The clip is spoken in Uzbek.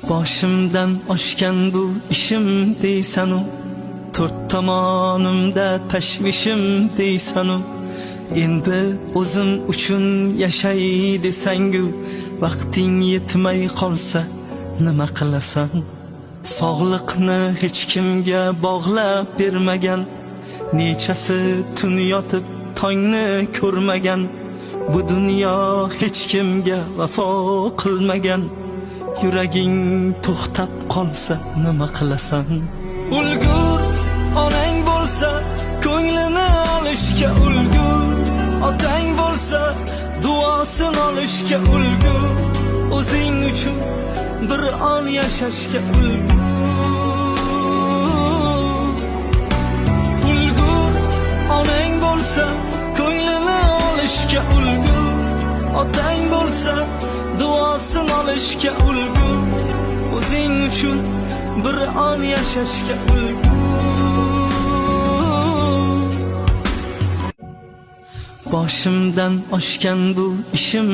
Boshimdan oshgan bu ishim deysanu, to'rt tomonimda tashvishim deysanu, endi o'zim uchun yashay desangu, vaqting yetmay qolsa nima qilasan? Sog'liqni hech kimga bog'lab bermagan, nechasi tun yotib tongni ko'rmagan, bu dunyo hech kimga vafo qilmagan. Yuraging to'xtab qolsa nima qilasan? Ulgur, onang bo'lsa ko'nglini olishga ulgur, otang bo'lsa duosini olishga ulgur, o'zing uchun bir on yashashga ulgur, onang bo'lsa ko'nglini olishga ulgur, otang bo'lsa duosini olishga ulgur, o'zing uchun bir on yashashga ulgur. Boshimdan oshgan bu ishim